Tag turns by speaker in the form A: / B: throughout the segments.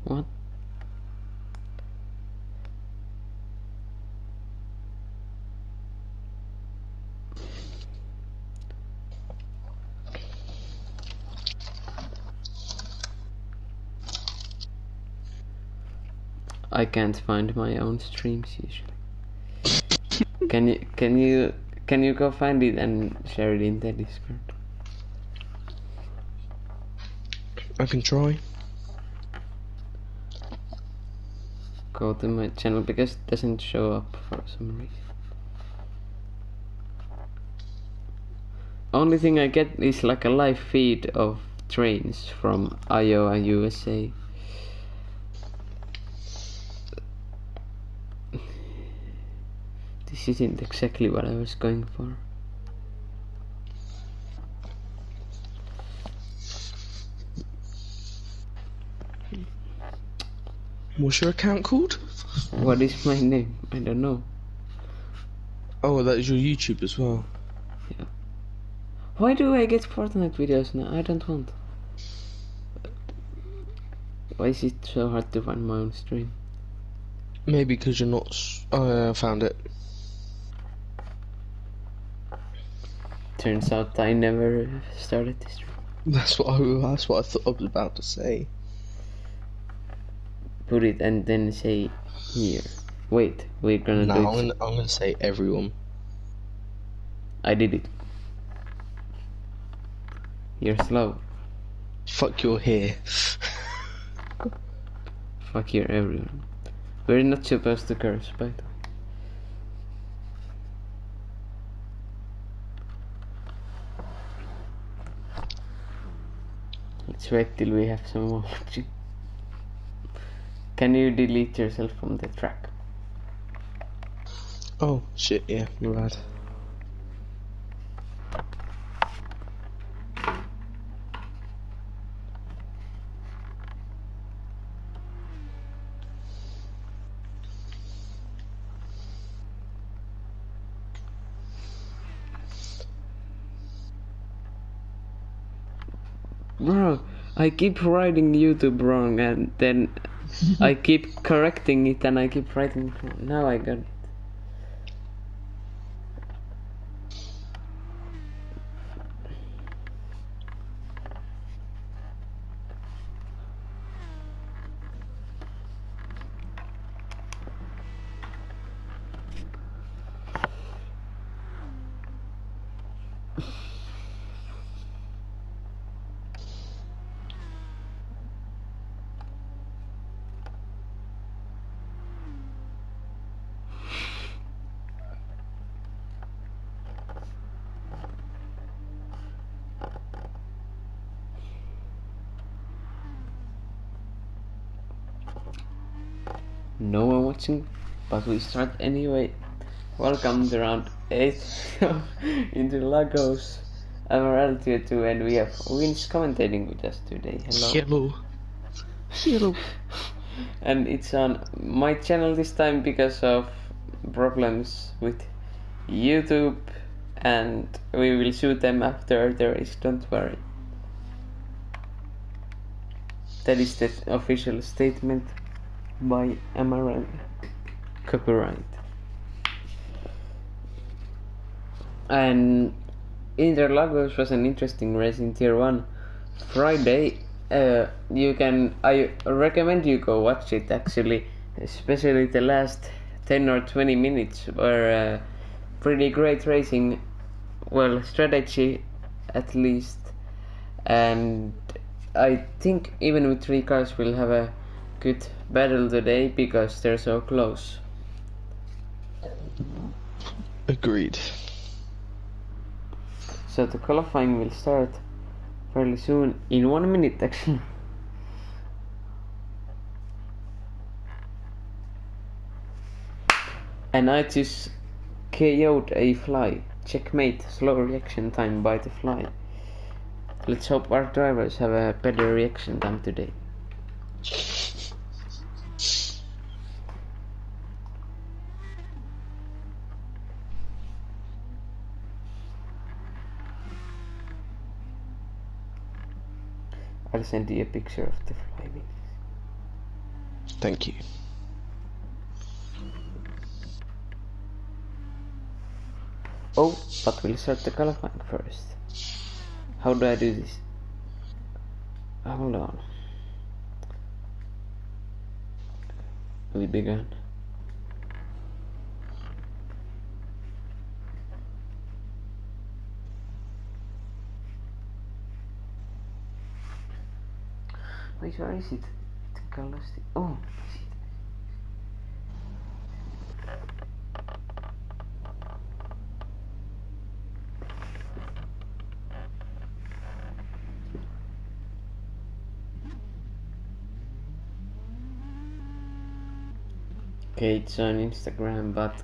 A: What? I can't find my own streams usually. Can you go find it and share it in the Discord?
B: I can try.
A: Go to my channel because it doesn't show up for some reason. Only thing I get is like a live feed of trains from Iowa, USA. This isn't exactly what I was going for.
B: What's your account called?
A: What is my name? I don't know.
B: Oh, that is your YouTube as well.
A: Yeah. Why do I get Fortnite videos now? I don't want. Why is it so hard to find my own stream?
B: Maybe because you're not. Oh, I found it.
A: Turns out I never started this stream.
B: That's what I thought I was about to say.
A: Put it and then say here. Wait, we're gonna do it.
B: I'm gonna say everyone.
A: I did it. You're slow.
B: Fuck your hair.
A: Fuck you, everyone. We're not supposed to curse, by the way. Let's wait till we have some more watching. Can you delete yourself from the track?
B: Oh shit! Yeah, my bad.
A: Bro, I keep writing YouTube wrong and then I keep correcting it and I keep writing it wrong. Now I got it. No one watching, but we start anyway. Welcome to round 8 of Interlagos MRL tier 2 and we have Vince commentating with us today. Hello.
B: Hello. Hello.
A: And it's on my channel this time because of problems with YouTube and we will shoot them after there is, don't worry. That is the official statement by MRL. Copyright. And Interlagos was an interesting race in tier 1. Friday, I recommend you go watch it actually, especially the last 10 or 20 minutes were pretty great racing, well, strategy at least, and I think even with 3 cars we'll have a good battle today because they're so close.
B: Agreed.
A: So the qualifying will start fairly soon, in 1 minute actually. And I just KO'd a fly. Checkmate, slow reaction time by the fly. Let's hope our drivers have a better reaction time today. I'll send you a picture of the fly.
B: Thank you.
A: Oh, but we'll start the qualifying first. How do I do this? Hold on. We began. Wait, where is it? Oh, I see it. Okay, it's on Instagram, but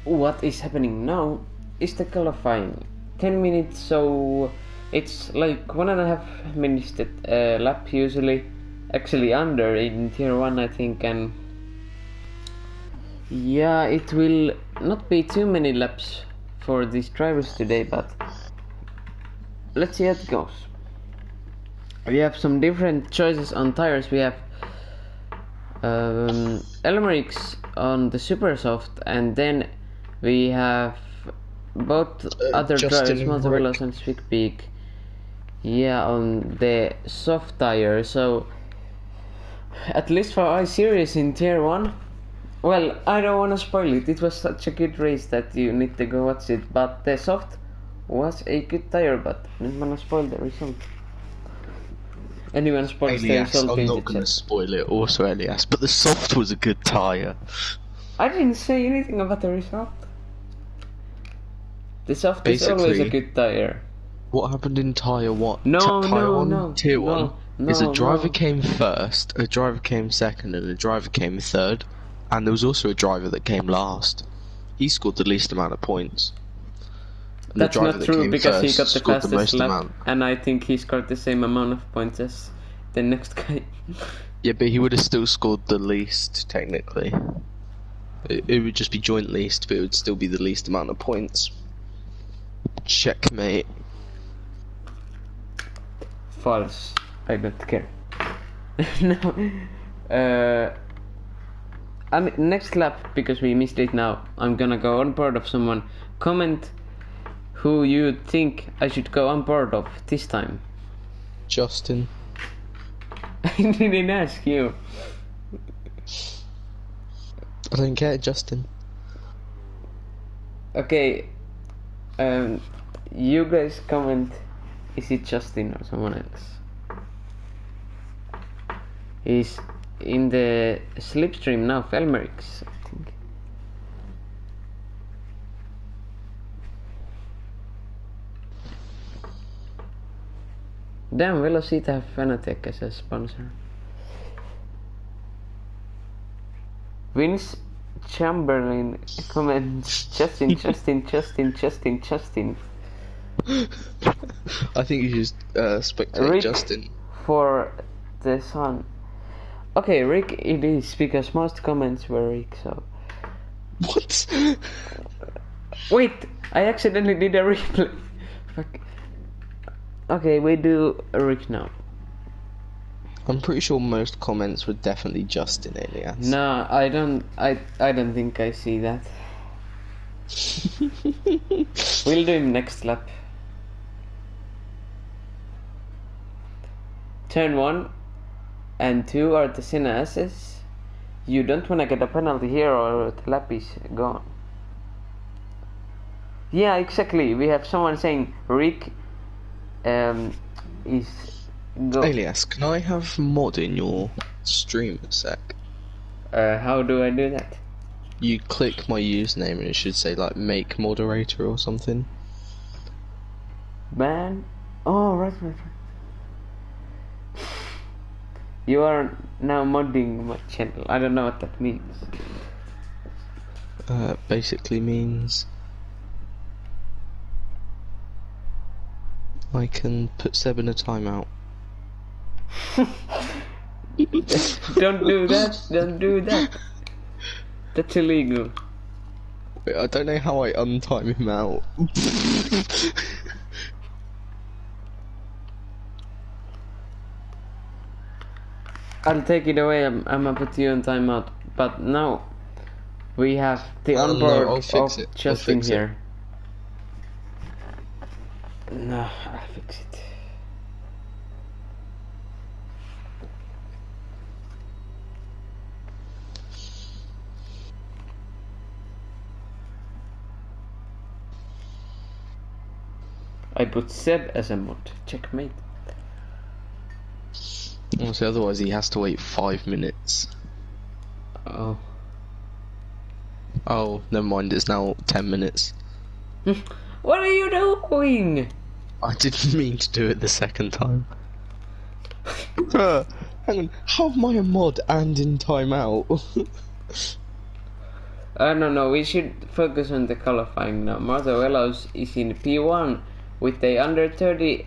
A: what is happening now is the qualifying. 10 minutes, so it's like 1.5 minutes lap usually, actually under in tier 1 I think, and yeah, it will not be too many laps for these drivers today, but let's see how it goes. We have some different choices on tires. We have Elmerix on the super soft, and then we have both other drivers, Montevelos and Swick Peak, yeah, on the soft tire. So at least for iSeries in tier 1, well, I don't want to spoil it. It was such a good race that you need to go watch it, but the soft was a good tire, but I didn't want to spoil the result. Anyone spoils the result?
B: I'm not going to spoil it, also Elias, but the soft was a good tyre.
A: I didn't say anything about the result. The soft is always a good tyre.
B: What happened in tyre 1?
A: No.
B: Tier 1 is a driver came first, a driver came second, and a driver came third, and there was also a driver that came last. He scored the least amount of points. And
A: that's not true, because he got the fastest lap, and I think he scored the same amount of points as the next guy.
B: Yeah, but he would have still scored the least, technically. It would just be joint least, but it would still be the least amount of points. Checkmate.
A: False. I don't care. No. I mean, next lap, because we missed it now, I'm gonna go on board of someone. Comment who you think I should go on board of this time.
B: Justin.
A: I didn't ask you.
B: I don't care, Justin.
A: Okay. You guys comment. Is it Justin or someone else? He's in the slipstream now, Felmerix, I think. Damn, Velocita have Fanatec as a sponsor. Vince Chamberlain comments Justin.
B: I think you should spectate
A: Rick
B: Justin.
A: For the Sun. Okay, Rick it is, because most comments were Rick, so...
B: What?
A: Wait, I accidentally did a replay. Fuck. Okay, we do a Rick now.
B: I'm pretty sure most comments were definitely Justin, Elias.
A: No, I don't think I see that. We'll do him next lap. Turn 1 and 2 are the Senna S's. You don't wanna get a penalty here or the lap is gone. Yeah, exactly. We have someone saying Rick is go.
B: Elias, can I have mod in your stream a sec?
A: How do I do that?
B: You click my username and it should say like make moderator or something.
A: Man, oh right. You are now modding my channel. I don't know what that means.
B: Basically means I can put Seb in a timeout.
A: Don't do that. That's illegal.
B: Wait, I don't know how I untime him out.
A: I'll take it away. I'm gonna put you on timeout. But now we have the onboard
B: no, I'll fix
A: of
B: it.
A: Justin here. No, I'll fix it. I put Seb as a mod. Checkmate.
B: Also, otherwise he has to wait 5 minutes.
A: Oh.
B: Oh, never mind. It's now 10 minutes.
A: What are you doing?
B: I didn't mean to do it the second time. Hang on. How am I a mod and in timeout?
A: No, we should focus on the qualifying now. Martha is in P1 with a under 30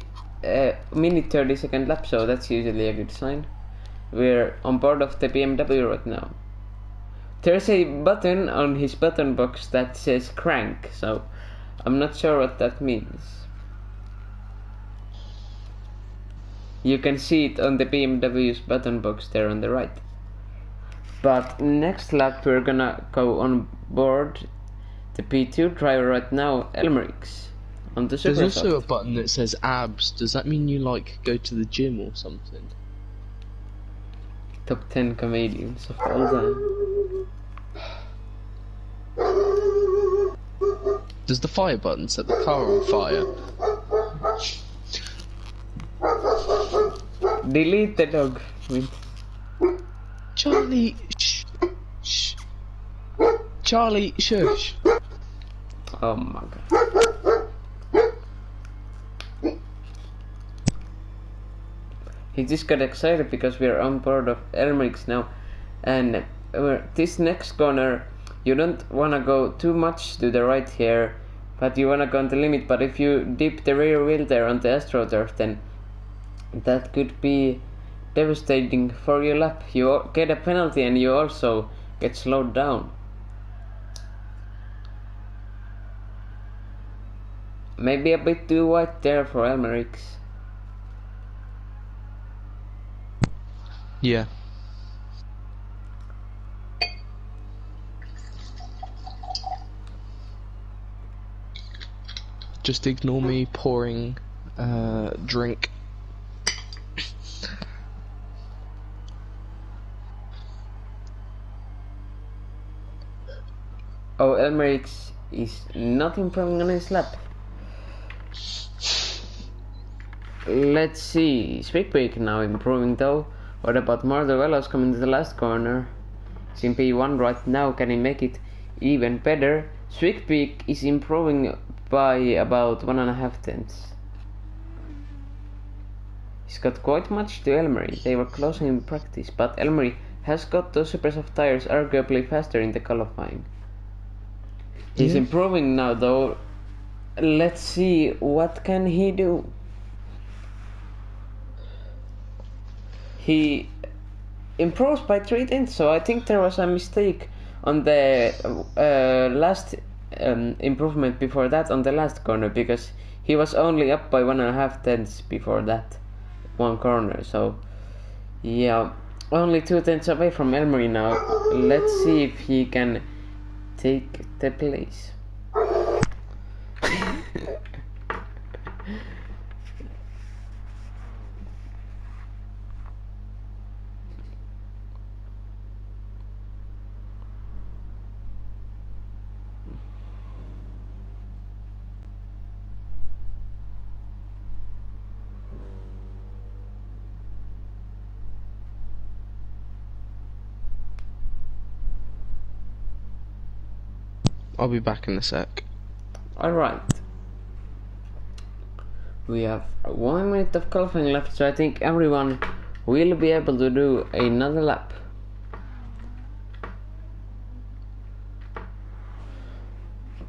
A: minute 30 second lap, so that's usually a good sign. We're on board of the BMW right now. There's a button on his button box that says crank, so I'm not sure what that means. You can see it on the BMW's button box there on the right. But next lap we're gonna go on board the P2 driver right now, Elmerix, on the Super.
B: There's also a button that says abs. Does that mean you like go to the gym or something?
A: Top 10 comedians of all time.
B: Does the fire button set the car on fire?
A: Delete the dog.
B: Charlie, shh, shh. Charlie, shush.
A: Oh my god. He just got excited because we are on board of Elmerix now, and this next corner you don't wanna go too much to the right here, but you wanna go on the limit. But if you dip the rear wheel there on the AstroTurf, then that could be devastating for your lap. You get a penalty and you also get slowed down. Maybe a bit too wide there for Elmerix.
B: Yeah. Just ignore me pouring drink.
A: Oh, Elmerix is not improving on his lap. Let's see. Speakpeak now improving though. What about Mardovelos coming to the last corner? He's in P1 right now. Can he make it even better? Speakpeak is improving by about 1.5 tenths. He's got quite much to Elmery. They were close in practice, but Elmery has got those super soft tires arguably faster in the qualifying. He's improving now though. Let's see what can he do. He improves by 3 tenths, so I think there was a mistake on the last improvement before that on the last corner, because he was only up by 1.5 tenths before that one corner. So yeah, only 2 tenths away from Elmery now. Let's see if he can take the place.
B: I'll be back in a sec.
A: Alright. We have 1 minute of qualifying left, so I think everyone will be able to do another lap.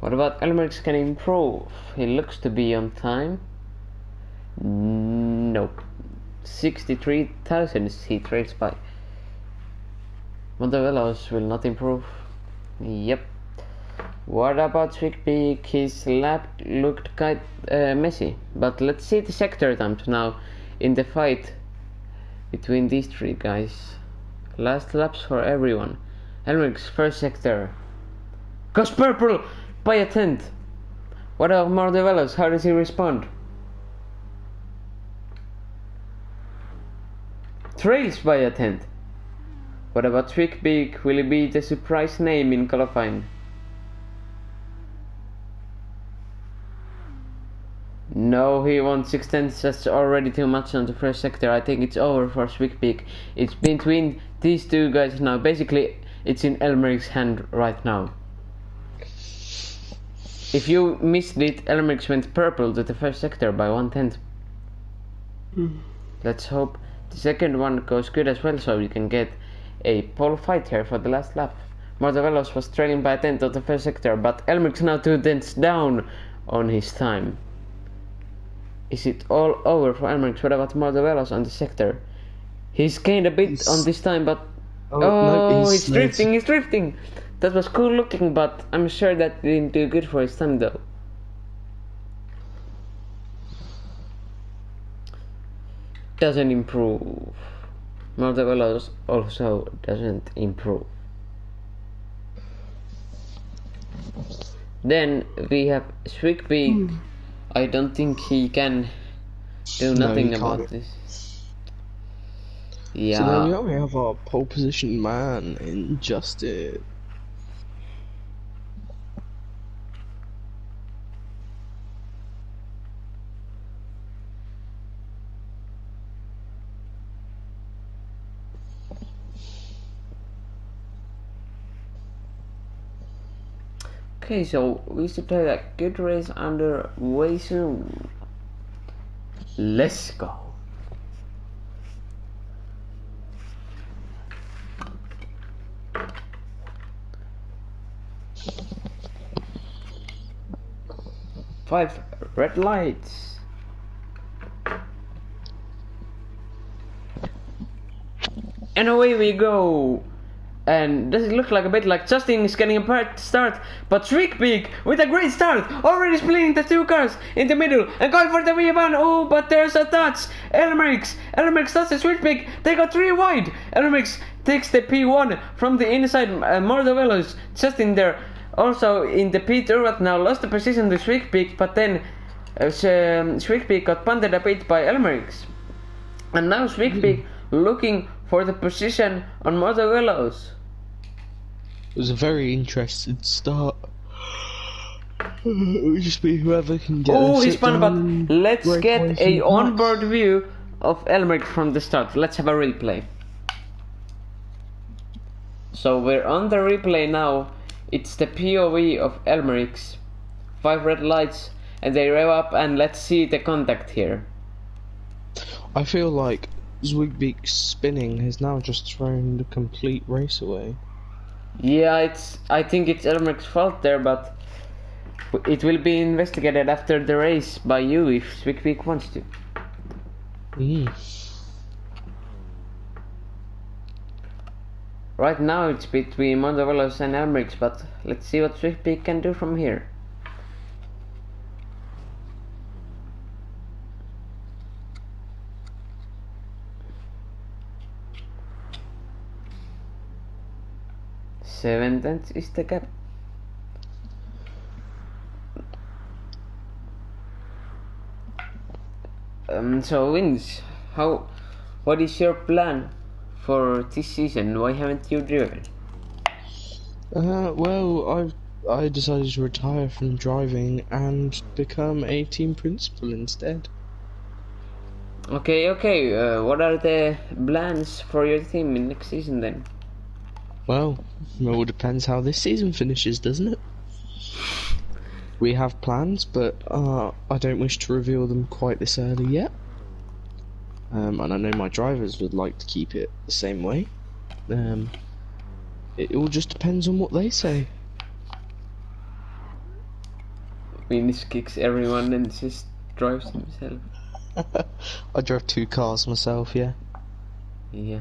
A: What about Elmerix can improve? He looks to be on time. Nope. 63 thousandths he trades by. Montevelos will not improve. Yep. What about Speakpeak? His lap looked quite messy, but let's see the sector times now in the fight between these three guys. Last laps for everyone. Elmeric's first sector. Goes purple by a tenth. What about Mardevelos? How does he respond? Trails by a tenth. What about Twigbeak? Will he be the surprise name in qualifying? No, he won 6 tenths. That's already too much on the first sector. I think it's over for Twigbeak. It's between these two guys now. Basically, it's in Elmeric's hand right now. If you missed it, Elmeric's went purple to the first sector by 1/10. Let's hope the second one goes good as well, so you can get a pole fight here for the last lap. Mardevelos was trailing by a tenth of the first sector, but Elmeric's now 2 tenths down on his time. Is it all over for Elmeric's? What about Mardevelos on the sector? He's gained a bit on this time, but no, he's drifting. That was cool looking, but I'm sure that didn't do good for his time though. Doesn't improve. Mardevelos also doesn't improve. Then we have Twigbeak. I don't think he can do nothing about this. Yeah.
B: So then we have our pole position man in Justin.
A: Okay, so we should have a good race underway soon. Let's go. Five red lights. And away we go. And does it look like a bit like Justin is getting a bad start, but Twigbeak with a great start, already splitting the two cars in the middle and going for the V1. Oh, but there's a touch. Elmeric's touches Twigbeak. They got 3 wide. Elmeric's takes the P1 from the inside. Mardevelos just in there, also in the P2 right now, lost the position to Twigbeak, but then Twigbeak got punted a bit by Elmeric's, and now Twigbeak looking for the position on Mardevelos.
B: It was a very interesting start. It would just be whoever can get.
A: Oh, he's spun, but let's get a onboard view of Elmeric from the start. Let's have a replay. So we're on the replay now. It's the POV of Elmeric's. 5 red lights, and they rev up, and let's see the contact here.
B: I feel like Twigbeak's spinning has now just thrown the complete race away.
A: Yeah, I think it's Elmeric's fault there, but it will be investigated after the race by you if Twigbeak wants to. Right now it's between Mardevelos and Elmeric's, but let's see what Twigbeak can do from here. Seven tenths is the gap. So Vince, what is your plan for this season? Why haven't you driven?
B: Well, I decided to retire from driving and become a team principal instead.
A: Okay. What are the plans for your team in next season then?
B: Well, it all depends how this season finishes, doesn't it? We have plans, but I don't wish to reveal them quite this early yet. And I know my drivers would like to keep it the same way. It all just depends on what they say.
A: Vince kicks everyone and just drives himself.
B: I drive 2 cars myself, yeah.
A: Yeah.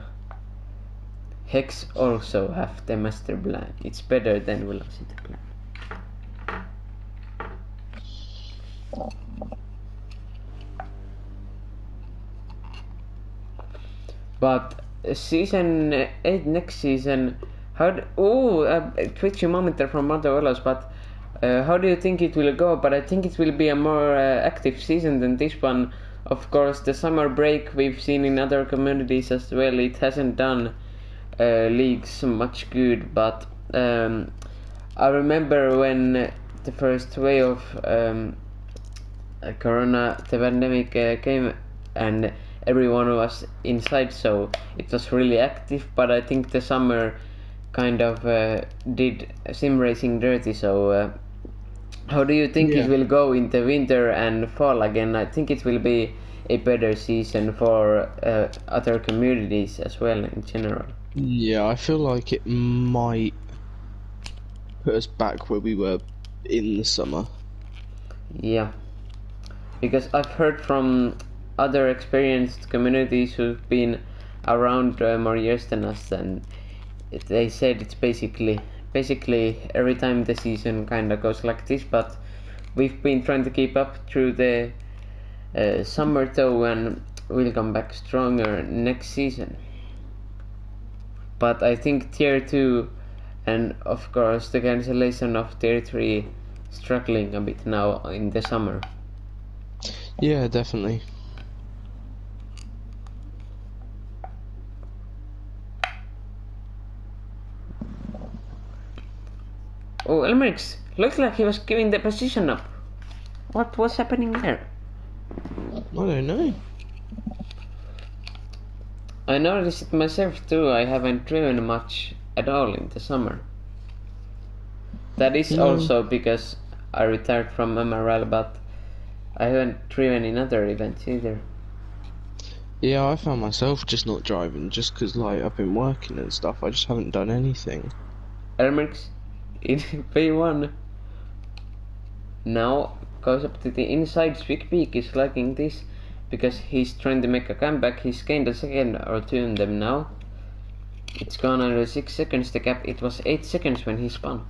A: Hex also have the master plan. It's better than velocity plan. But season 8 next season, twitchy moment there from Motorolas, but how do you think it will go? But I think it will be a more active season than this one. Of course, the summer break we've seen in other communities as well, it hasn't done leagues much good, but I remember when the first wave of corona, the pandemic came and everyone was inside, so it was really active, but I think the summer kind of did sim racing dirty, so how do you think it will go in the winter and fall again? I think it will be a better season for other communities as well in general.
B: Yeah, I feel like it might put us back where we were in the summer.
A: Yeah, because I've heard from other experienced communities who've been around more years than us, and they said it's basically every time the season kind of goes like this, but we've been trying to keep up through the summer though, and we'll come back stronger next season. But I think tier 2 and of course the cancellation of tier 3 struggling a bit now in the summer.
B: Yeah, definitely.
A: Oh, Elmerix, looked like he was giving the position up. What was happening there?
B: I don't know.
A: I noticed it myself too. I haven't driven much at all in the summer. That is also because I retired from MRL, but I haven't driven in other events either.
B: Yeah, I found myself just not driving just because like I've been working and stuff. I just haven't done anything.
A: Elmerix in P1 now goes up to the inside. Big Peak is liking this because he's trying to make a comeback. He's gained a second or two on them now. It's gone under 6 seconds the gap. It was 8 seconds when he spun.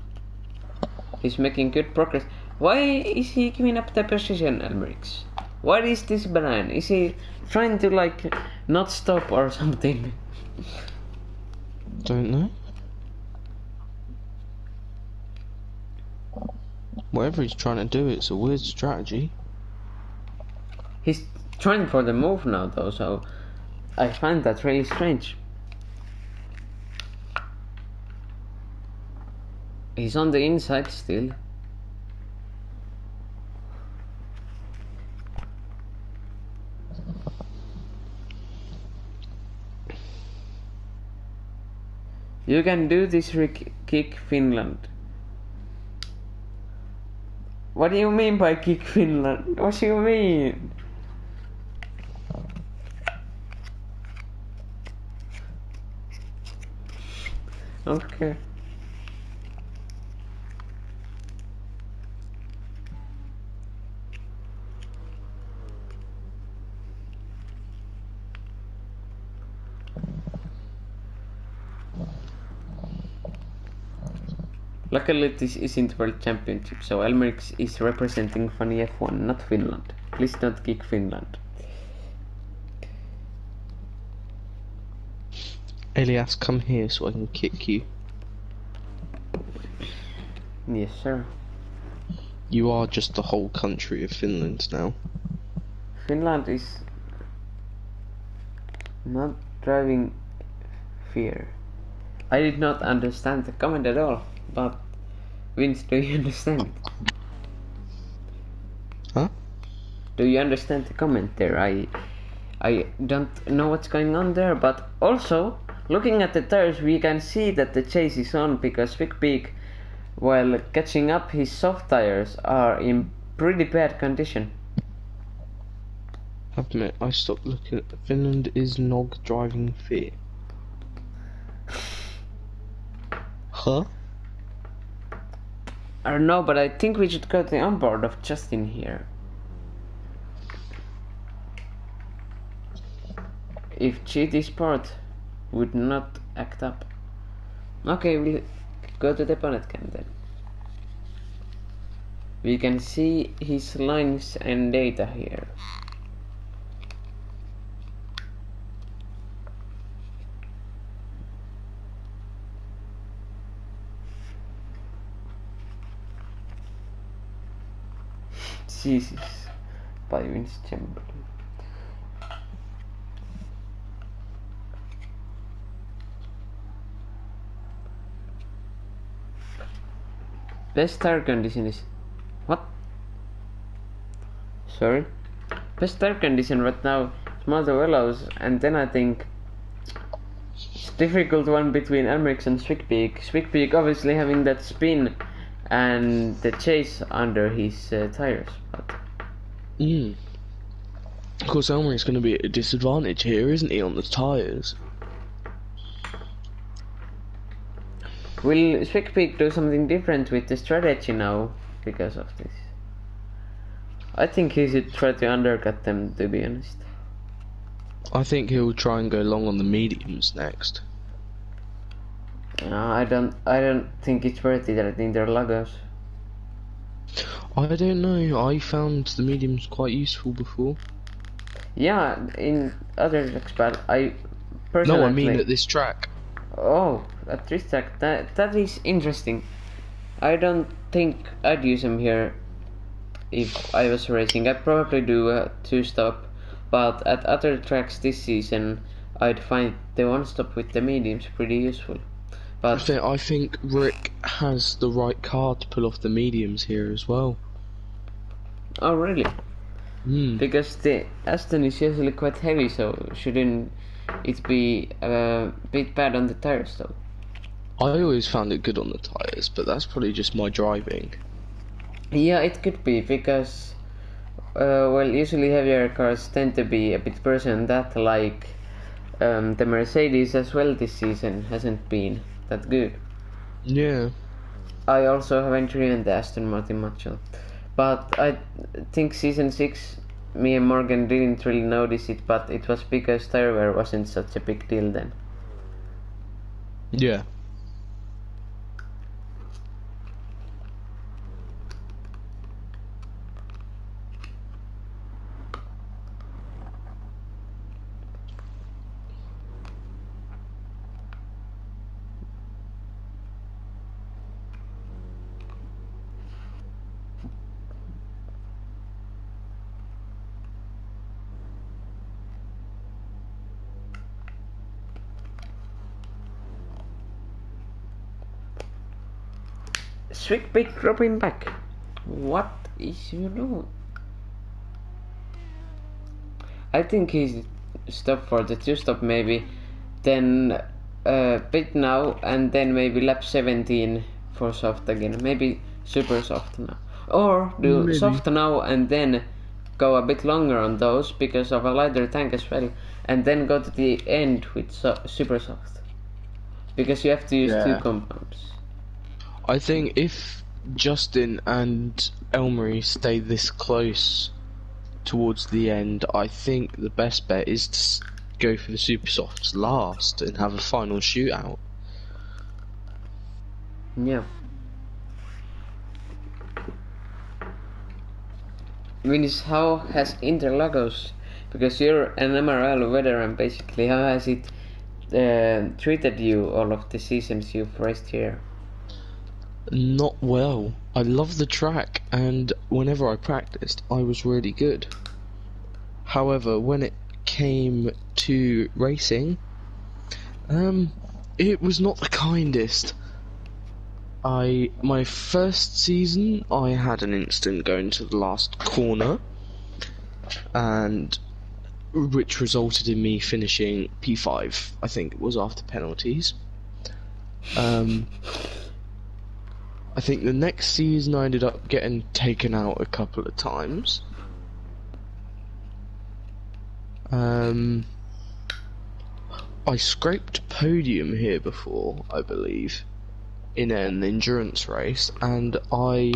A: He's making good progress. Why is he giving up the position, Elmerix? What is this ban? Is he trying to like not stop or something?
B: Don't know. Whatever he's trying to do, it's a weird strategy.
A: He's trying for the move now though, so I find that really strange. He's on the inside still. You can do this kick Finland. What do you mean by kick Finland? What do you mean? Okay. Luckily this isn't World Championship, so Elmerix is representing Funny F1, not Finland. Please don't kick Finland.
B: Elias, come here so I can kick you.
A: Yes, sir.
B: You are just the whole country of Finland now.
A: Finland is not driving fear. I did not understand the comment at all, but Vince, do you understand it?
B: Huh?
A: Do you understand the comment there? I don't know what's going on there, but also looking at the tires we can see that the chase is on because Big Peak, while catching up, his soft tires are in pretty bad condition.
B: I admit, I stopped looking at Finland is nog driving fear. Huh?
A: I don't know, but I think we should go to the onboard of Justin here. If GT Sport would not act up. Okay, we'll go to the bonnet cam then. We can see his lines and data here. Jesus by Vince Chamberlain. Best tire condition is what? Sorry. Best tire condition right now is Moto Velos, and then I think it's difficult one between Amrex and Swick-Peak. Swick-Peak obviously having that spin and the chase under his tires. But
B: Of course, Elmer's going to be at a disadvantage here, isn't he, on the tyres?
A: will Swick-Peak do something different with the strategy now because of this? I think he should try to undercut them, to be honest.
B: I think he'll try and go long on the mediums next.
A: I don't think it's worth it at Interlagos.
B: I don't know, I found the mediums quite useful before.
A: Yeah, in other tracks, but I personally...
B: No, I mean at this track.
A: Oh, at this track, that is interesting. I don't think I'd use him here if I was racing. I'd probably do a 2-stop, but at other tracks this season I'd find the 1-stop with the mediums pretty useful. But
B: I think Rick has the right car to pull off the mediums here as well.
A: oh really? Because the Aston is usually quite heavy, so shouldn't it be a bit bad on the tires though?
B: I always found it good on the tyres, but that's probably just my driving.
A: Yeah, it could be, because well, usually heavier cars tend to be a bit worse than that, like the Mercedes as well this season hasn't been that good.
B: Yeah.
A: I also haven't driven the Aston Martin much, but I think season 6 me and Morgan didn't really notice it, but it was because tire wear wasn't such a big deal then.
B: Yeah.
A: Swick-Peak dropping back. What is you doing? I think he's stopped for the 2-stop maybe, then pit now, and then maybe lap 17 for soft again. Maybe super soft now. Or do
B: Maybe.
A: soft now and then go a bit longer on those because of a lighter tank as well, and then go to the end with super soft. Because you have to use 2 compounds.
B: I think if Justin and Elmery stay this close towards the end, I think the best bet is to go for the super softs last and have a final shootout.
A: Yeah. Vince, how has Interlagos, because you're an MRL veteran basically, how has it treated you all of the seasons you've raced here?
B: Not well. I love the track, and whenever I practiced, I was really good. However, when it came to racing, it was not the kindest. My first season, I had an incident going to the last corner, and which resulted in me finishing P5. I think it was after penalties. I think the next season I ended up getting taken out a couple of times. I scraped podium here before, I believe, in an endurance race, and I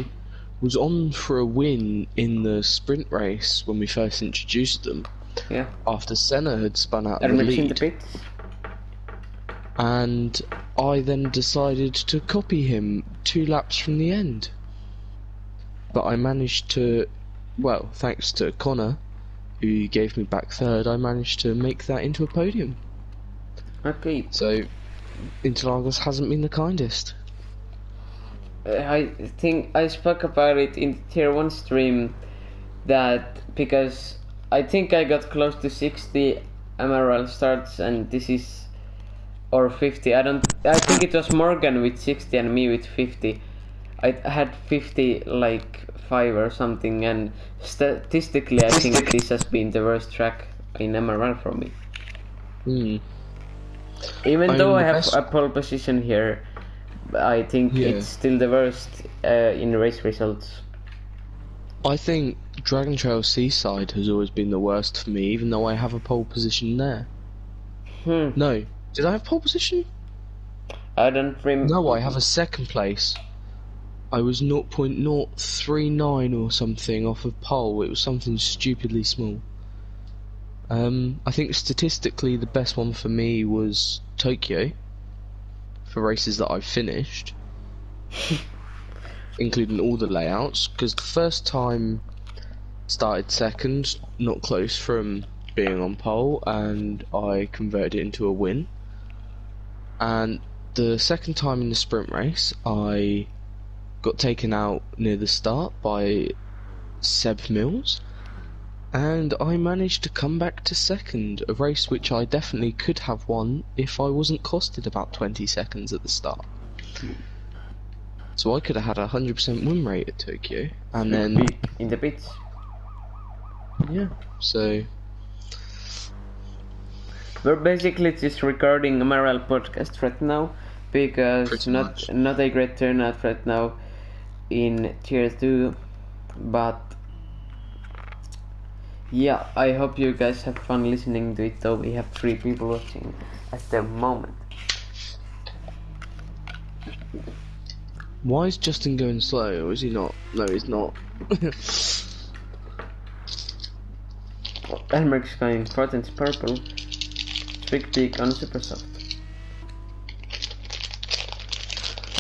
B: was on for a win in the sprint race when we first introduced them.
A: Yeah.
B: After Senna had spun out of the lead.
A: The pits?
B: And I then decided to copy him 2 laps from the end. But I managed to, well, thanks to Connor, who gave me back 3rd, I managed to make that into a podium.
A: Okay.
B: So, Interlagos hasn't been the kindest.
A: I think I spoke about it in the Tier 1 stream that because I think I got close to 60 MRL starts, and this is or 50. I think it was Morgan with 60 and me with 50. I had 50 like 5 or something, and statistically I think this has been the worst track in MRL for me. Even though I have a pole position here, I think it's still the worst in race results.
B: I think Dragon Trail Seaside has always been the worst for me, even though I have a pole position there. No, did I have pole position?
A: I don't remember.
B: No, I have a second place. I was 0.039 or something off of pole. It was something stupidly small. I think statistically the best one for me was Tokyo, for races that I've finished, including all the layouts, because the first time started second, not close from being on pole, and I converted it into a win. And the second time in the sprint race, I got taken out near the start by Seb Mills, and I managed to come back to second, a race which I definitely could have won if I wasn't costed about 20 seconds at the start. So I could have had a 100% win rate at Tokyo, and then
A: in the pits.
B: Yeah, so
A: we're basically just recording a MRL podcast right now because not a great turnout right now in tier 2, but yeah, I hope you guys have fun listening to it, though we have 3 people watching at the moment.
B: Why is Justin going slow, or is he not? No, he's not.
A: Elmer's going Fortin's purple. Big peak on super soft.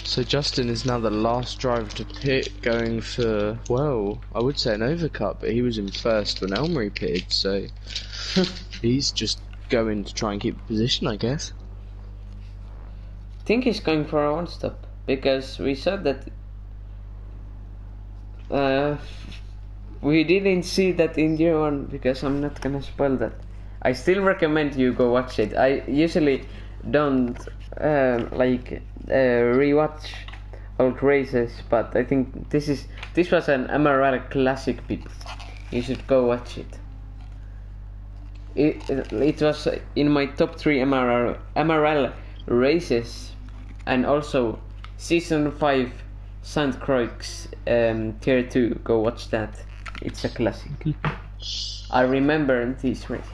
B: So Justin is now the last driver to pit, going for, well, I would say an overcut, but he was in first when Elmery pitted, so he's just going to try and keep the position, I guess.
A: I think he's going for a one stop, because we said that we didn't see that in year 1, because I'm not gonna spoil that. I still recommend you go watch it. I usually don't rewatch old races, but I think this was an MRL classic, people. You should go watch it. It was in my top 3 MRL races, and also season 5 St. Croix tier 2. Go watch that. It's a classic. I remember these races.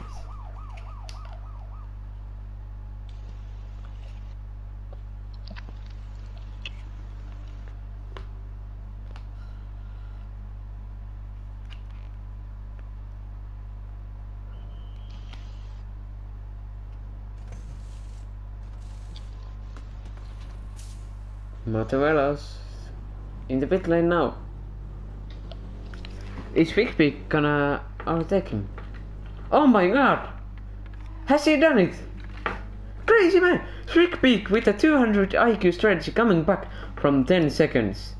A: Motovelos in the pit lane now. Is Big gonna overtake him? Oh my god! Has he done it? Crazy man! Big with a 200 IQ strategy coming back from 10 seconds.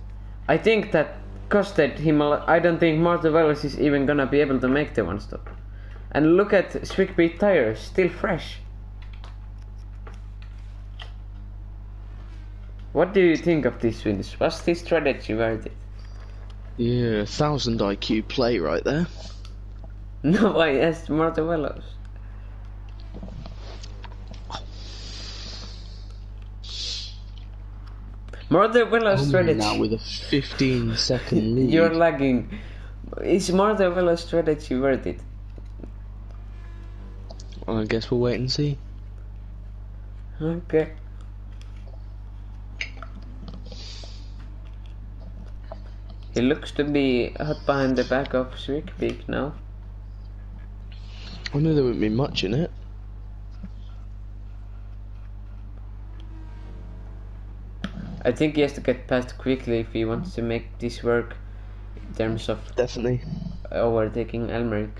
A: I think that costed him a lot. I don't think Motovelos is even gonna be able to make the one stop. And look at Big tires, still fresh. What do you think of these wins? Was this strategy worth it?
B: Yeah, 1000 IQ play right there.
A: No, I asked Motovelos. Motovelos strategy.
B: Now with a 15-second lead.
A: You're lagging. Is Motovelos strategy worth it?
B: Well, I guess we'll wait and see.
A: Okay. He looks to be hot behind the back of Peak now.
B: I knew there wouldn't be much in it.
A: I think he has to get past quickly if he wants to make this work in terms of
B: definitely
A: overtaking Elmerix.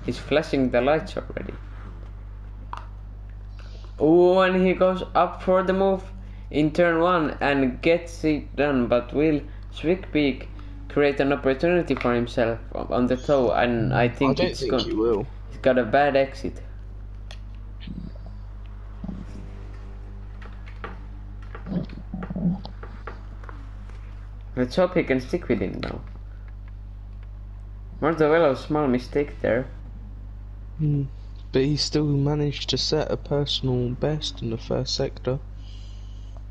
A: He's flashing the lights already. Oh, and he goes up for the move in turn 1 and gets it done, but will Swickbeak create an opportunity for himself on the toe? And I think
B: don't think he will.
A: He's got a bad exit. Let's hope he can stick with him now. Mortavello's small mistake there.
B: But he still managed to set a personal best in the first sector.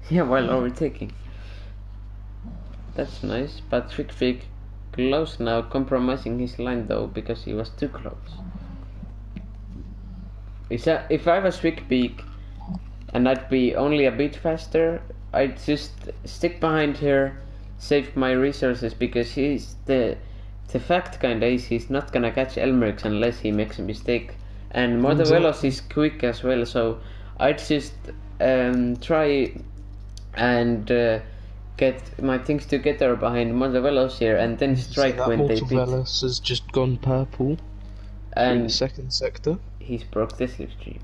A: Yeah, while overtaking. That's nice, but Swickbeak close now, compromising his line though because he was too close. If I was Swickbeak and I'd be only a bit faster, I'd just stick behind here, save my resources, because he's the fact kinda is he's not gonna catch Elmerix unless he makes a mistake. And Mortavellos is quick as well, so I'd just try and get my things together behind Mortavellos here and then strike
B: so
A: when they beat.
B: Mortavellos has just gone purple in the second sector.
A: He's broke the slipstream.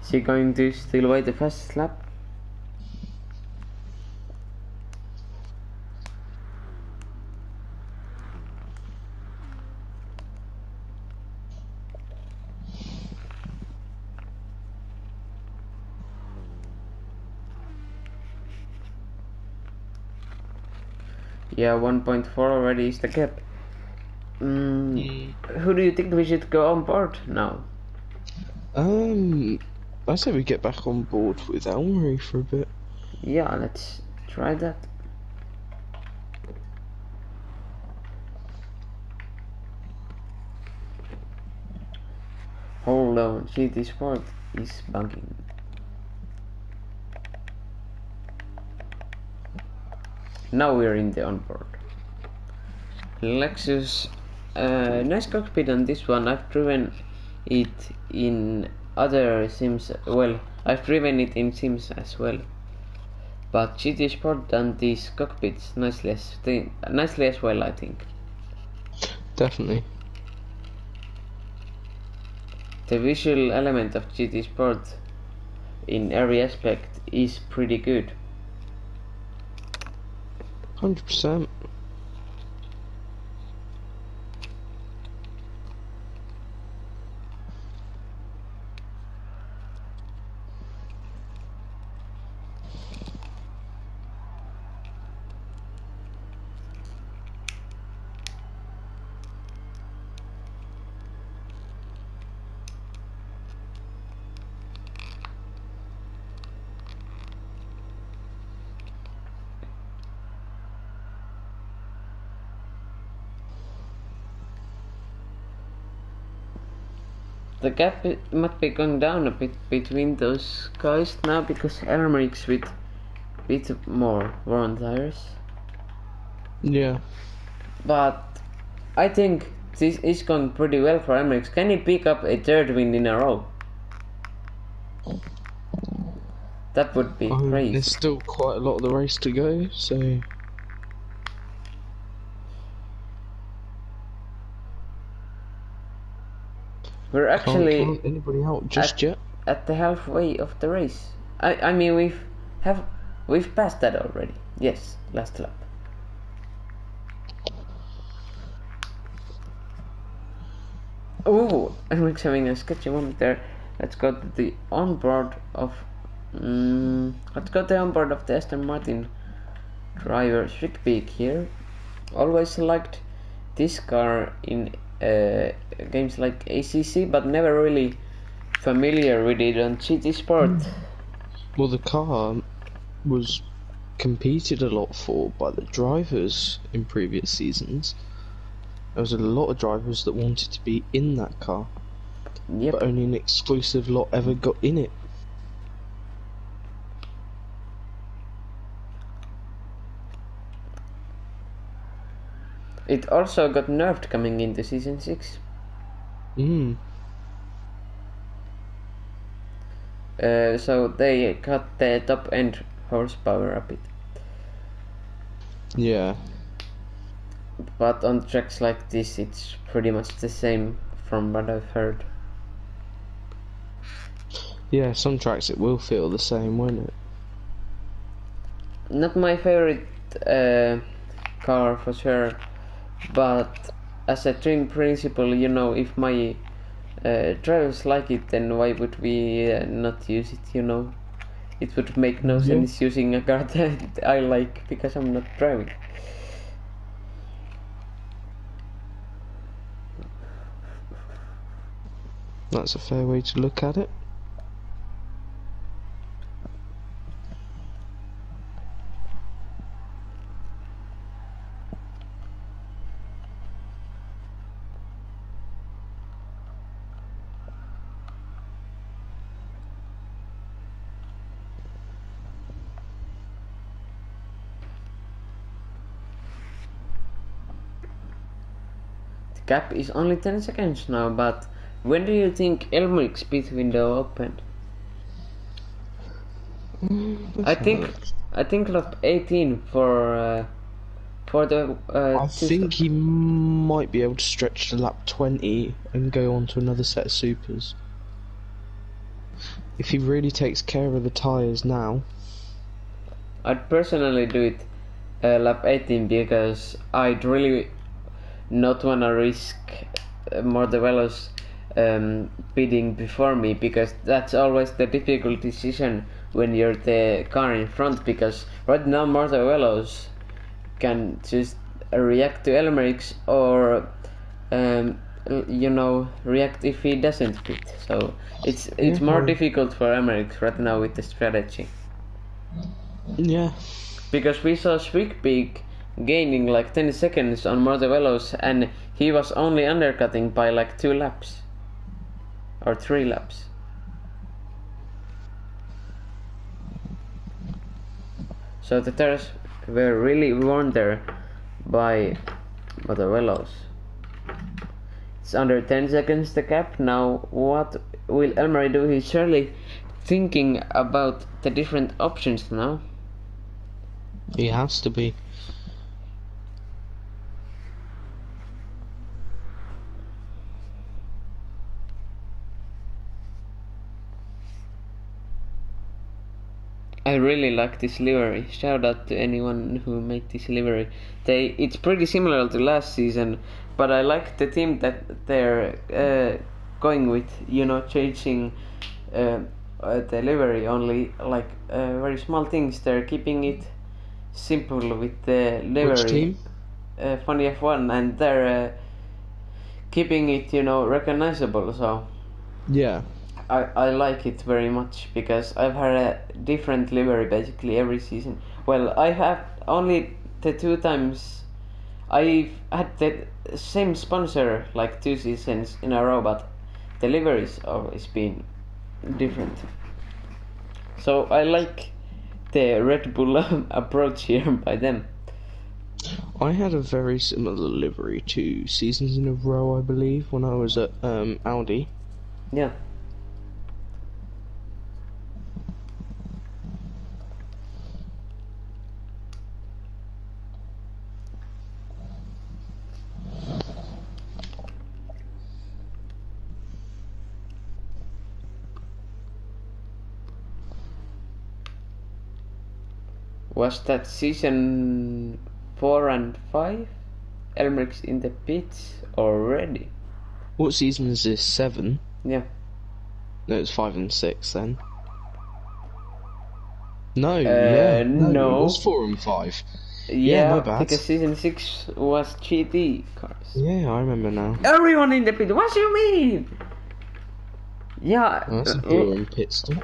A: Is he going to steal away the fastest lap? Yeah, 1.4 already is the gap. Who do you think we should go on board now?
B: I say we get back on board with Elmery for a bit.
A: Yeah, let's try that. Hold on, GT Sport is bugging. Now we're in the onboard. Lexus, nice cockpit on this one. I've driven it in other sims. Well, I've driven it in sims as well. But GT Sport done these cockpits nicely as well, I think.
B: Definitely.
A: The visual element of GT Sport in every aspect is pretty good.
B: 100%.
A: The gap might be going down a bit between those guys now because Elmerix with a bit more worn tires.
B: Yeah.
A: But I think this is going pretty well for Elmerix. Can he pick up a third win in a row? That would be crazy.
B: There's still quite a lot of the race to go, so...
A: We're actually
B: can't count anybody out just yet.
A: At the halfway of the race. I mean we've passed that already. Yes, last lap. Oh, Elmerix having a sketchy moment there. Let's go to the onboard of the Aston Martin driver Swickbeak here. Always liked this car in games like ACC, but never really familiar with it on GT Sport.
B: Well, the car was competed a lot for by the drivers in previous seasons. There was a lot of drivers that wanted to be in that car, but only an exclusive lot ever got in it.
A: It also got nerfed coming into Season 6. So they cut the top end horsepower a bit.
B: Yeah.
A: but on tracks like this it's pretty much the same from what I've heard.
B: Yeah, some tracks it will feel the same, won't it?
A: Not my favorite car for sure, but as a dream principle, you know, if my drivers like it, then why would we not use it, you know? It would make no sense using a car that I like because I'm not driving.
B: That's a fair way to look at it.
A: The gap is only 10 seconds now, but when do you think Elmeric's pit window opened? I think lap 18 for the.
B: I think he might be able to stretch to lap 20 and go on to another set of supers. If he really takes care of the tyres now.
A: I'd personally do it lap 18 because I'd really not wanna risk more developers bidding before me, because that's always the difficult decision when you're the car in front, because right now Mortavelos can just react to Elmeric's or you know, react if he doesn't pit. So it's more difficult for Elmeric's right now with the strategy.
B: Yeah.
A: Because we saw Swigbeak gaining like 10 seconds on Mortavelos and he was only undercutting by like 2 laps. Or 3 laps. So the tires were really worn there by Mortavelos. It's under 10 seconds the gap. Now what will Elmary do? He's surely thinking about the different options now.
B: He has to be.
A: I really like this livery. Shout out to anyone who made this livery. It's pretty similar to last season, but I like the theme that they're going with. You know, changing the livery only like very small things. They're keeping it simple with the livery.
B: Which team?
A: Funny F1, and they're keeping it, you know, recognizable. So
B: Yeah.
A: I like it very much because I've had a different livery basically every season. Well, I have only the 2 times I've had the same sponsor like 2 seasons in a row, but the livery's always been different. So I like the Red Bull approach here by them.
B: I had a very similar livery 2 seasons in a row, I believe, when I was at Audi.
A: Yeah. Was that season 4 and 5? Elmeric's in the pits already.
B: What season is this? 7?
A: Yeah.
B: No, it's 5 and 6 then. No,
A: no.
B: It was 4 and 5.
A: Yeah,
B: my bad.
A: because season 6 was GT cars.
B: Yeah, I remember now.
A: Everyone in the pit, what do you mean? Yeah.
B: Oh, that's a boring pit stop.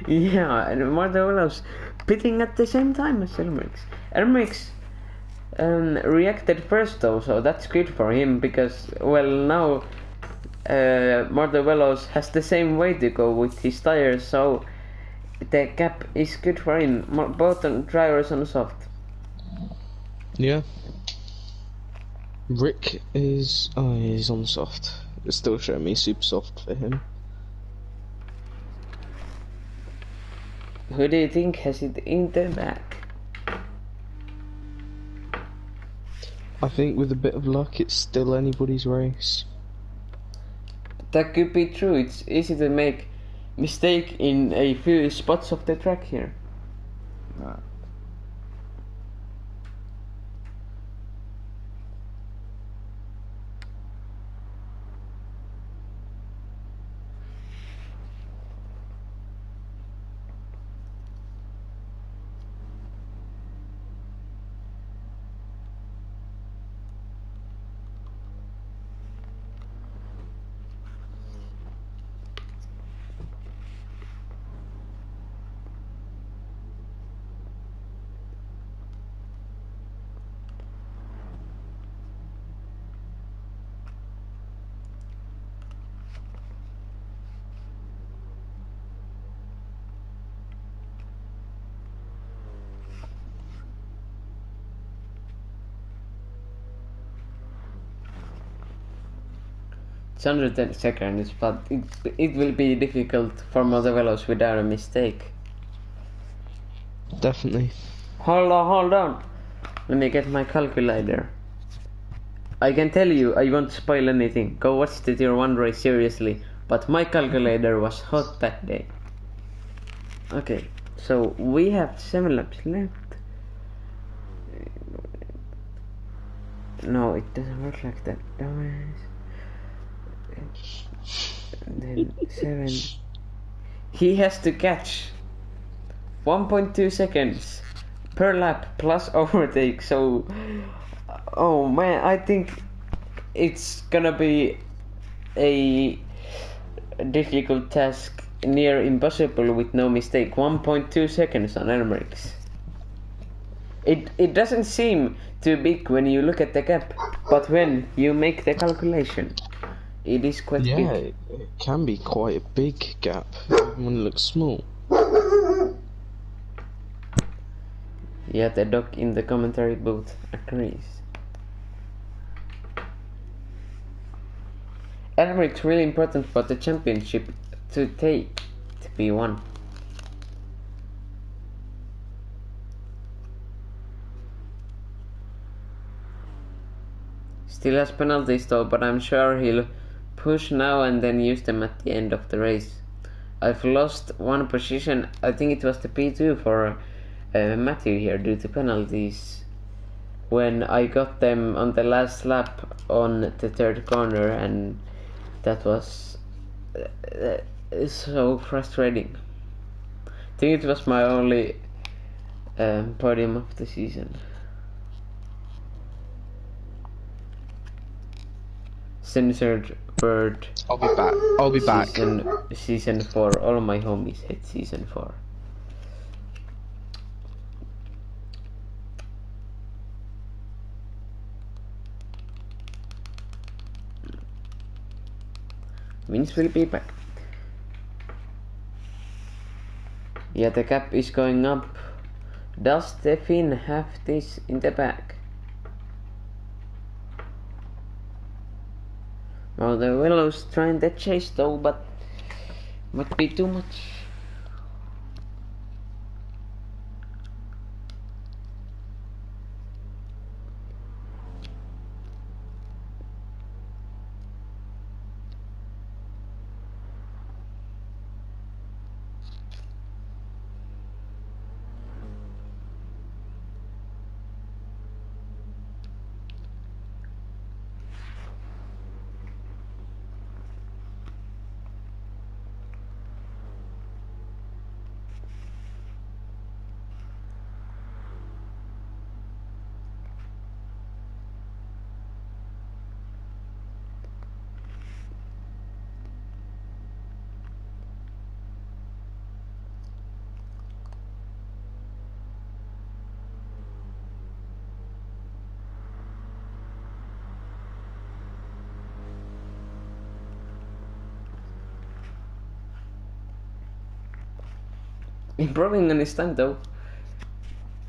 A: Yeah, and Mortavelos pitting at the same time as Elmeric's. Elmeric's reacted first though, so that's good for him because, well, now Mortavelos has the same way to go with his tires, so the gap is good for him. Both on drivers on soft.
B: Yeah. Rick is... oh, he's on soft. It's still showing me super soft for him.
A: Who do you think has it in the back?
B: I think with a bit of luck, it's still anybody's race.
A: That could be true. It's easy to make mistake in a few spots of the track here. It's 110 seconds, but it will be difficult for Motovelos without a mistake.
B: Definitely.
A: Hold on. Let me get my calculator. I can tell you, I won't spoil anything. Go watch the Tier 1 race seriously. But my calculator was hot that day. Okay, so we have 7 laps left. No, it doesn't work like that. Then 7. He has to catch 1.2 seconds per lap plus overtake. So, oh man, I think it's gonna be a difficult task, near impossible with no mistake. 1.2 seconds on Elmerix. It doesn't seem too big when you look at the gap, but when you make the calculation, it is quite big.
B: Yeah, it can be quite a big gap when it looks small.
A: Yeah, the dog in the commentary booth agrees. Elmerix really important for the championship to be won. Still has penalties though, but I'm sure he'll push now and then use them at the end of the race. I've lost one position, I think it was the P2 for Matthew here due to penalties. When I got them on the last lap on the third corner, and that was so frustrating. I think it was my only podium of the season. Censored Bird.
B: I'll be back.
A: Season 4. All of my homies hit season 4. Vince will be back. Yeah, the gap is going up. Does the Finn have this in the bag? Well, the Willow's trying the chase though, but might be too much. Improving on his time though,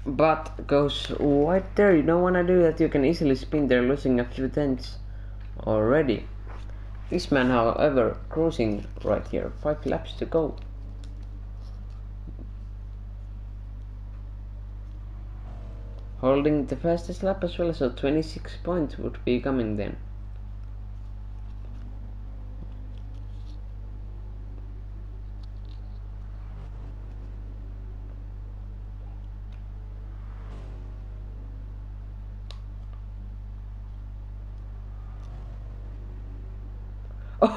A: but goes wide there. You don't wanna do that. You can easily spin there, losing a few tenths already. This man, however, cruising right here. 5 laps to go. holding the fastest lap as well, so 26 points would be coming then.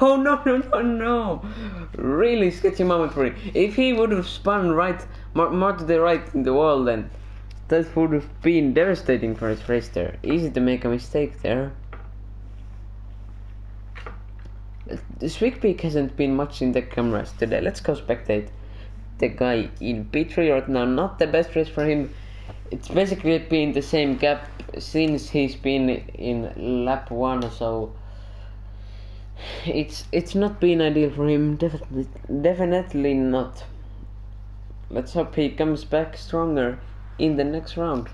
A: Oh no! Really sketchy moment for him. If he would have spun right, more to the right in the wall, then that would have been devastating for his race there. Easy to make a mistake there. The Swigpeak hasn't been much in the cameras today. Let's go spectate the guy in P3 right now. Not the best race for him. It's basically been the same gap since he's been in lap 1, so it's not been ideal for him. Definitely not. Let's hope he comes back stronger in the next round.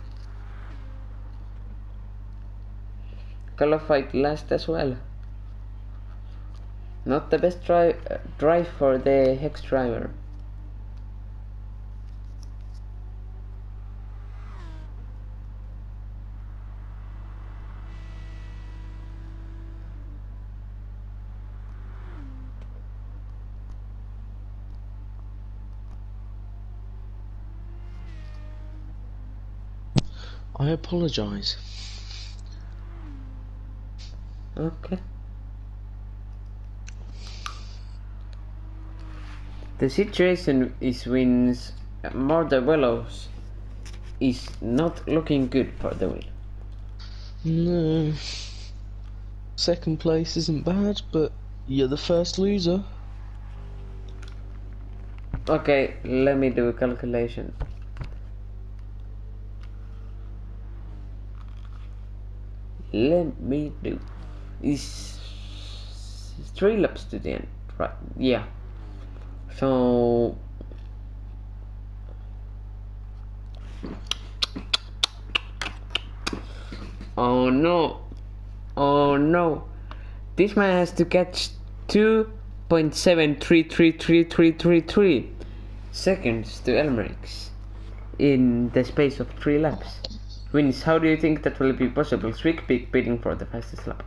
A: Qualified last as well. Not the best drive for the Hex driver.
B: I apologise.
A: Okay. The situation is wins Mordavellos is not looking good for the win.
B: No. Second place isn't bad, but you're the first loser.
A: Okay, let me do a calculation. Is 3 laps to the end, right? Yeah. So oh no, this man has to catch 2.733333 seconds to Elmerix in the space of 3 laps. Vince, how do you think that will be possible? Swigpeak bidding for the fastest lap.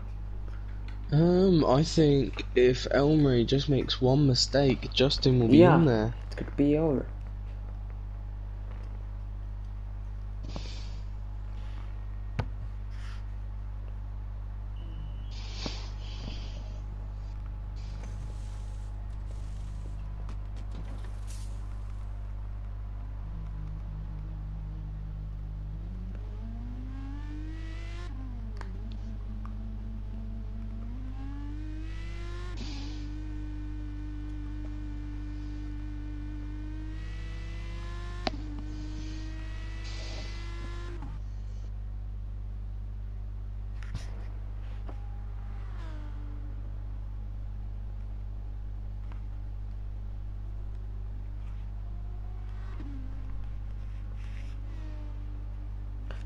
B: I think if Elmery just makes one mistake, Justin will be in there.
A: It could be over.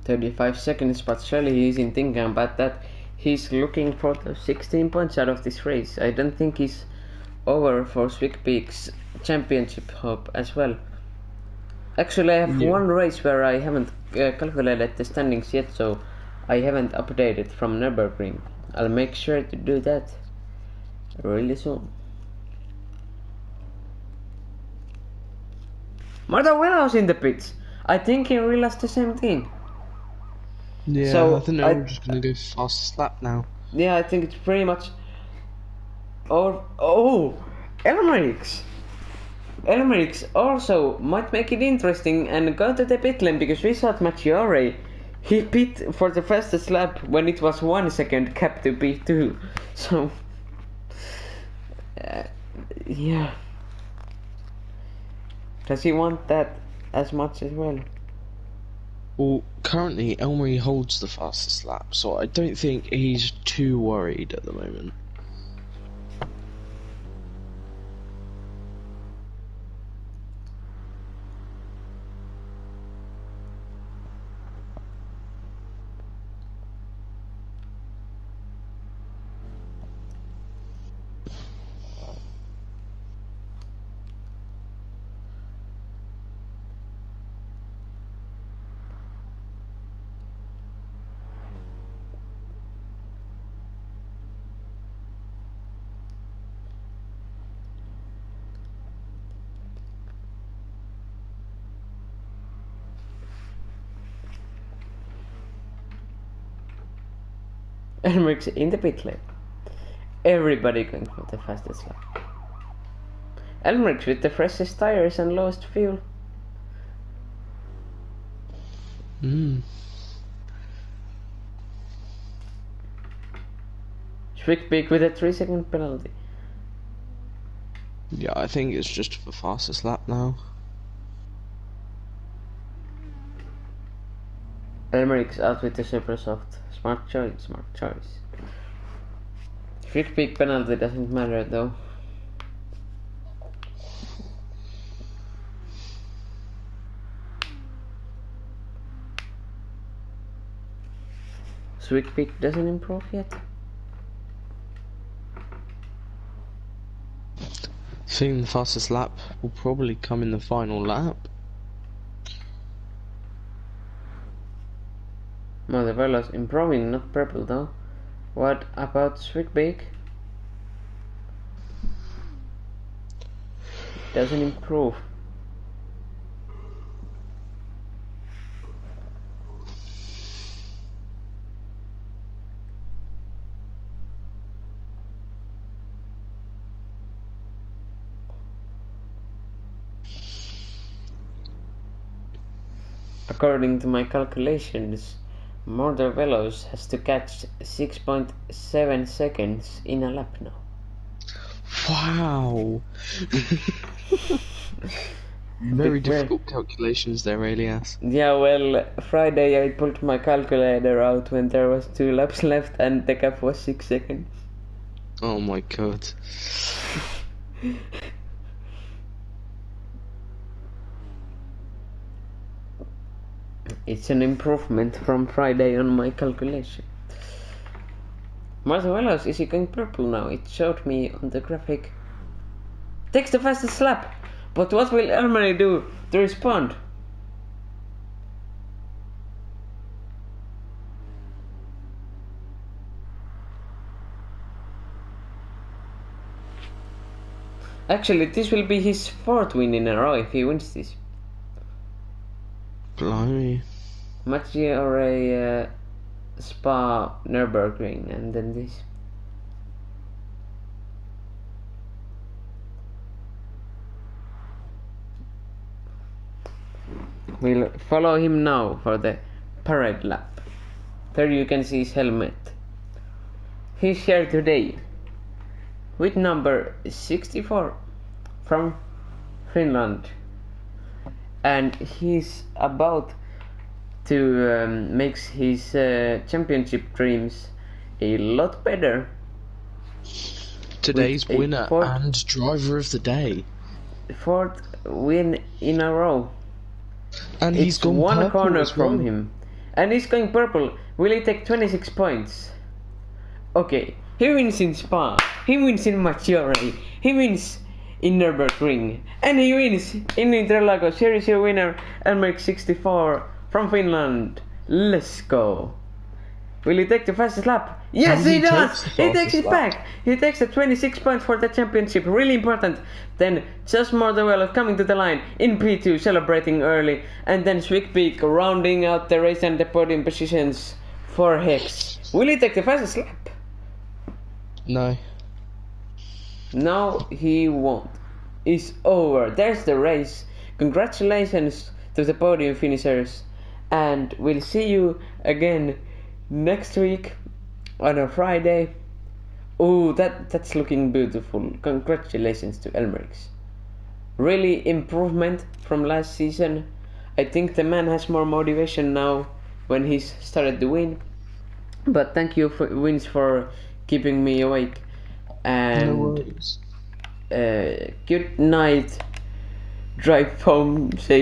A: "35 seconds, but surely he isn't thinking about that. He's looking for the 16 points out of this race. I don't think he's over for Swigpeak's championship hope as well. Actually, I have one race where I haven't calculated the standings yet, so I haven't updated from Nürburgring. I'll make sure to do that really soon. Marta in the pits. I think he realized the same thing.
B: Yeah,
A: so
B: I think they're all just gonna go fastest lap now.
A: Yeah, I think it's pretty much. Elmerix also might make it interesting and go to the pit lane, because we saw Maggiore. He pit for the fastest lap when it was 1 second cap to P2. So, yeah. Does he want that as much as well?
B: Well, currently Elmery holds the fastest lap, so I don't think he's too worried at the moment.
A: Elmerix in the pit lane. Everybody going for the fastest lap. Elmerix with the freshest tires and lowest fuel. Schwickbeek with a 3-second penalty.
B: Yeah, I think it's just for fastest lap now.
A: Elmerix out with the super soft. Smart choice, smart choice. Schwickbeek penalty doesn't matter though. Schwickbeek doesn't improve yet.
B: I think the fastest lap will probably come in the final lap.
A: Montevelo's improving, not purple though. What about Schwickbeek? Doesn't improve. According to my calculations, Montevelos has to catch 6.7 seconds in a lap now.
B: Wow! Very difficult calculations there, Elias.
A: Yeah, well, Friday I pulled my calculator out when there was 2 laps left and the gap was 6 seconds.
B: Oh my god.
A: It's an improvement from Friday on my calculation. Montevelos, is he going purple now? It showed me on the graphic. Takes the fastest lap! But what will Elmeri do to respond? Actually, this will be his 4th win in a row if he wins this.
B: Blimey.
A: Matchia or a Spa Nürburgring and then this. We'll follow him now for the parade lap. There you can see his helmet. He's here today with number 64 from Finland, and he's about to make his championship dreams a lot better.
B: Today's winner and driver of the day.
A: 4th win in a row.
B: And he's gone
A: one corner
B: from
A: him. And he's going purple. Will he take 26 points? Okay. He wins in Spa. He wins in Maggiore. He wins in Nürburgring. And he wins in Interlagos. Here is your winner, Elmerix64 from Finland. Let's go. Will he take the fastest lap? Yes, he does! He takes it back! He takes the 26 points for the championship. Really important. Then just Montevelos coming to the line in P2, celebrating early. And then Schwickbeek rounding out the race and the podium positions for Hex. Will he take the fastest lap?
B: No.
A: No, he won't. It's over. There's the race. Congratulations to the podium finishers. And we'll see you again next week on a Friday. Oh, that's looking beautiful. Congratulations to Elmerix. Really improvement from last season. I think the man has more motivation now when he's started to win. But thank you for Wins for keeping me awake. And
B: no worries.
A: Good night. Drive home safe.